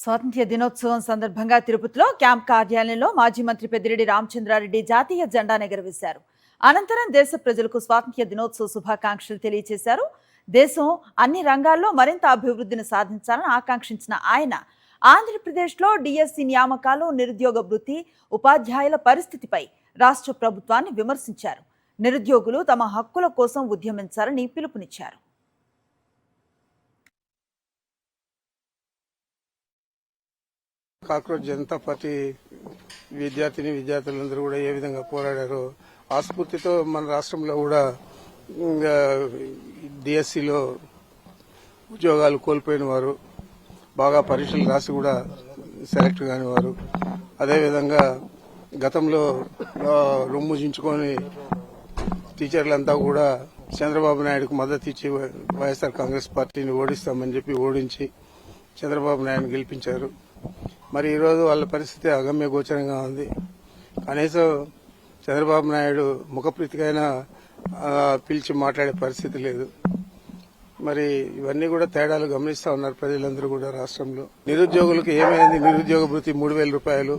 స్వాతంత్ర్య దినోత్సవం సందర్భంగా తిరుపతిలో క్యాంప్ కార్యాలయంలో మాజీ మంత్రి పెద్దిరెడ్డి రామచంద్రారెడ్డి జాతీయ జెండాను ఎగురవేశారు. అనంతరం దేశ ప్రజలకు స్వాతంత్ర్య దినోత్సవ శుభాకాంక్షలు తెలియజేశారు. దేశం అన్ని రంగాల్లో మరింత అభివృద్ధిని సాధించాలని ఆకాంక్షించిన ఆయన ఆంధ్రప్రదేశ్లో డిఎస్సి నియామకాలు, నిరుద్యోగ వృత్తి, ఉపాధ్యాయుల పరిస్థితిపై రాష్ట్ర ప్రభుత్వాన్ని విమర్శించారు. నిరుద్యోగులు తమ హక్కుల కోసం ఉద్యమించాలని పిలుపునిచ్చారు. కాక్రోచ్ జనతా పార్టీ విద్యార్థులందరూ కూడా ఏ విధంగా పోరాడారో ఆ స్ఫూర్తితో మన రాష్ట్రంలో కూడా డిఎస్సిలో ఉద్యోగాలు కోల్పోయిన వారు, బాగా పరీక్షలు రాసి కూడా సెలెక్ట్ కాని వారు, అదేవిధంగా గతంలో రొమ్ముజించుకొని టీచర్లంతా కూడా చంద్రబాబు నాయుడుకు మద్దతు ఇచ్చి వైఎస్ఆర్ కాంగ్రెస్ పార్టీని ఓడిస్తామని చెప్పి ఓడించి చంద్రబాబు నాయుడుని గెలిపించారు. మరి ఈరోజు వాళ్ళ పరిస్థితి అగమ్య గోచరంగా ఉంది. కనీసం చంద్రబాబు నాయుడు ముఖప్రీతికైనా పిలిచి మాట్లాడే పరిస్థితి లేదు. మరి ఇవన్నీ కూడా తేడాలు గమనిస్తా ఉన్నారు ప్రజలందరూ కూడా. రాష్ట్రంలో నిరుద్యోగులకు ఏమైంది? నిరుద్యోగ భృతి 3,000 రూపాయలు.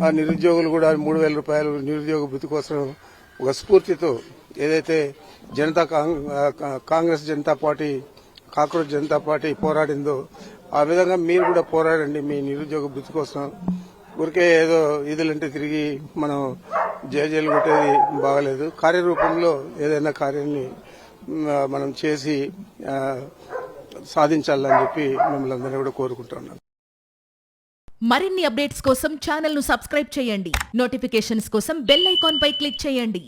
ఆ నిరుద్యోగులు కూడా 3,000 రూపాయలు నిరుద్యోగ భృతి కోసం ఒక స్ఫూర్తితో ఏదైతే Congress Janata Party, cockroach Janata Party పోరాడిందో ఆ విధంగా మీరు కూడా పోరాడండి మీ నిరుద్యోగ భృతి కోసం. ఊరికే ఏదో ఇదులంటే తిరిగి మనం జైలు కొట్టేది బాగలేదు. కార్యరూపంలో ఏదైనా కార్యాన్ని మనం చేసి సాధించాలని చెప్పి మిమ్మల్ని అందరినీ కూడా కోరుకుంటున్నాను. మరిన్ని అప్డేట్స్ కోసం ఛానల్ ను సబ్స్క్రైబ్ చేయండి. నోటిఫికేషన్స్ కోసం బెల్ ఐకాన్ పై క్లిక్ చేయండి.